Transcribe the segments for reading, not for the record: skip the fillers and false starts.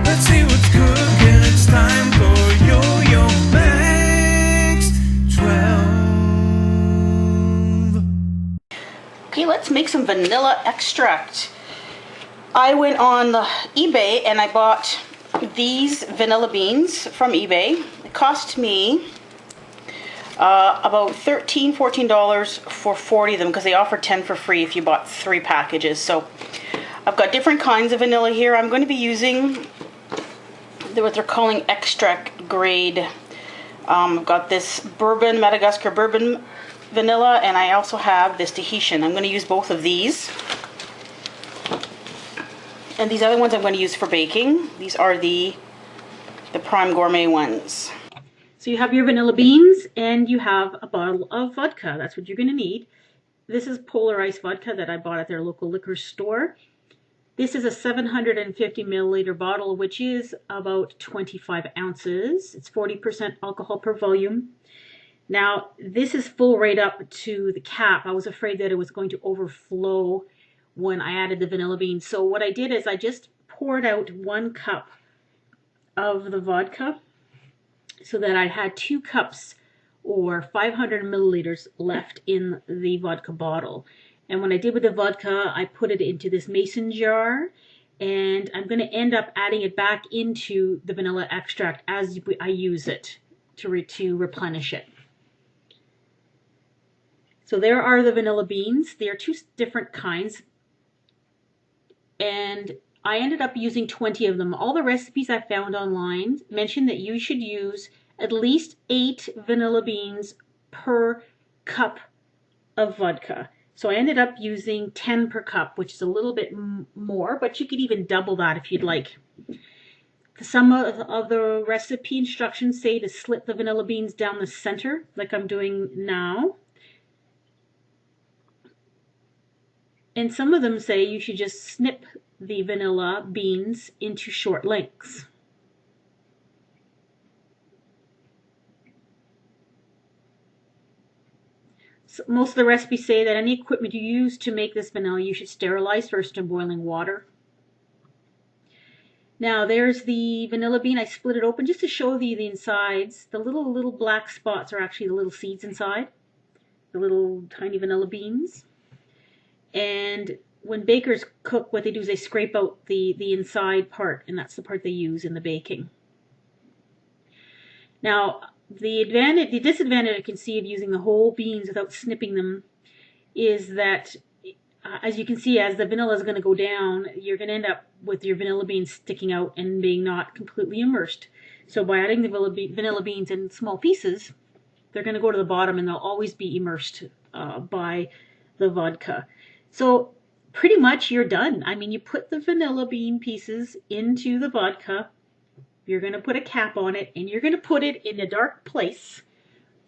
Let's see what's cooking. It's time for Yo-Yo Max 12. Okay, let's make some vanilla extract. I went on eBay and I bought these vanilla beans from eBay. It cost me about $13, $14 for 40 of them because they offered 10 for free if you bought 3 packages. So I've got different kinds of vanilla here. I'm going to be using what they're calling extract grade. I've got this bourbon, Madagascar bourbon vanilla, and I also have this Tahitian. I'm going to use both of these. And these other ones I'm going to use for baking. These are the Prime Gourmet ones. So you have your vanilla beans and you have a bottle of vodka. That's what you're going to need. This is Polar Ice vodka that I bought at their local liquor store. This is a 750 milliliter bottle, which is about 25 ounces. It's 40% alcohol per volume. Now, this is full right up to the cap. I was afraid that it was going to overflow when I added the vanilla beans. So what I did is I just poured out 1 cup of the vodka so that I had 2 cups or 500 milliliters left in the vodka bottle. And when I did with the vodka, I put it into this mason jar, and I'm going to end up adding it back into the vanilla extract as I use it to replenish it. So there are the vanilla beans. They are 2 different kinds, and I ended up using 20 of them. All the recipes I found online mention that you should use at least 8 vanilla beans per cup of vodka. So I ended up using 10 per cup, which is a little bit more, but you could even double that if you'd like. Some of the recipe instructions say to slit the vanilla beans down the center, like I'm doing now. And some of them say you should just snip the vanilla beans into short lengths. So most of the recipes say that any equipment you use to make this vanilla you should sterilize first in boiling water. Now there's the vanilla bean. I split it open just to show you the insides. The little black spots are actually the little seeds inside, the little tiny vanilla beans. And when bakers cook, what they do is they scrape out the inside part, and that's the part they use in the baking. Now, the disadvantage I can see of using the whole beans without snipping them is that, as you can see, as the vanilla is going to go down, you're going to end up with your vanilla beans sticking out and being not completely immersed. So by adding the vanilla beans in small pieces, they're going to go to the bottom and they'll always be immersed by the vodka. So pretty much you're done. I mean, you put the vanilla bean pieces into the vodka. You're going to put a cap on it, and you're going to put it in a dark place,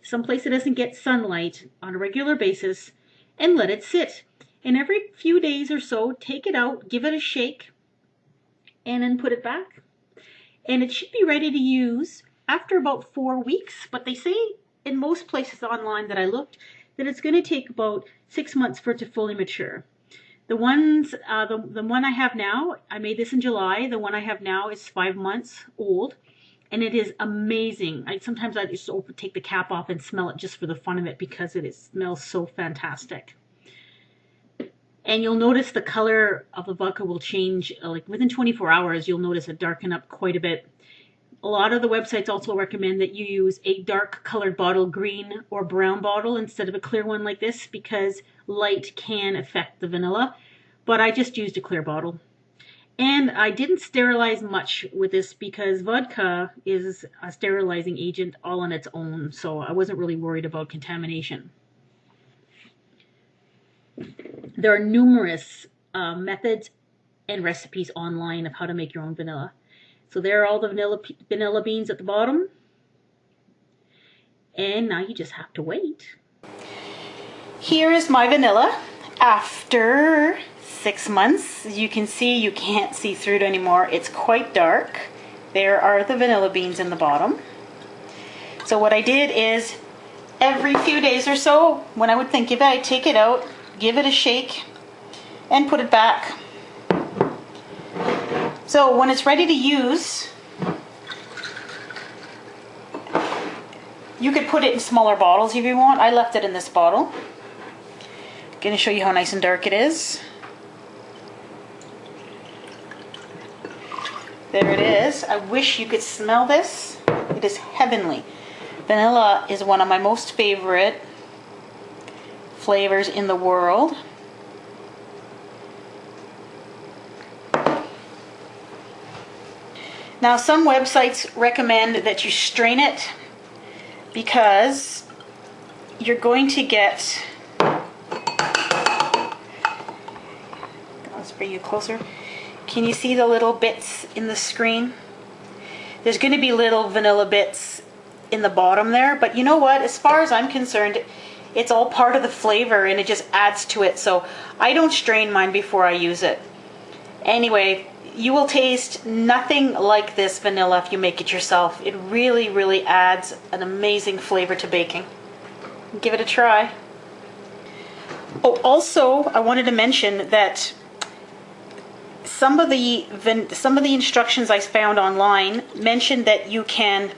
someplace that doesn't get sunlight on a regular basis, and let it sit. And every few days or so, take it out, give it a shake, and then put it back. And it should be ready to use after about 4 weeks. But they say in most places online that I looked that it's going to take about 6 months for it to fully mature. The one I have now, I made this in July. The one I have now is 5 months old, and it is amazing. Sometimes I just take the cap off and smell it just for the fun of it because it smells so fantastic. And you'll notice the color of the vodka will change. Like within 24 hours, you'll notice it darken up quite a bit. A lot of the websites also recommend that you use a dark colored bottle, green or brown bottle, instead of a clear one like this, because light can affect the vanilla. But I just used a clear bottle. And I didn't sterilize much with this because vodka is a sterilizing agent all on its own, so I wasn't really worried about contamination. There are numerous methods and recipes online of how to make your own vanilla. So there are all the vanilla beans at the bottom. And now you just have to wait. Here is my vanilla after 6 months. As you can see, you can't see through it anymore. It's quite dark. There are the vanilla beans in the bottom. So what I did is every few days or so, when I would think of it, I'd take it out, give it a shake, and put it back. So when it's ready to use, you could put it in smaller bottles if you want. I left it in this bottle. I'm going to show you how nice and dark it is. There it is. I wish you could smell this. It is heavenly. Vanilla is one of my most favorite flavors in the world. Now, some websites recommend that you strain it because you're going to get, let's bring you closer. Can you see the little bits in the screen? There's going to be little vanilla bits in the bottom there, but you know what? As far as I'm concerned, it's all part of the flavor and it just adds to it. So I don't strain mine before I use it. Anyway, you will taste nothing like this vanilla if you make it yourself. It really, really adds an amazing flavor to baking. Give it a try. Oh, also, I wanted to mention that some of the instructions I found online mentioned that you can,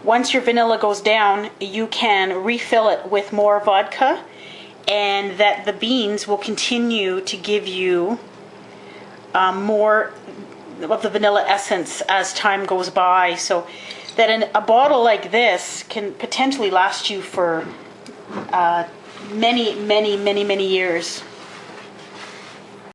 once your vanilla goes down, you can refill it with more vodka, and that the beans will continue to give you more of the vanilla essence as time goes by, so that a bottle like this can potentially last you for many years.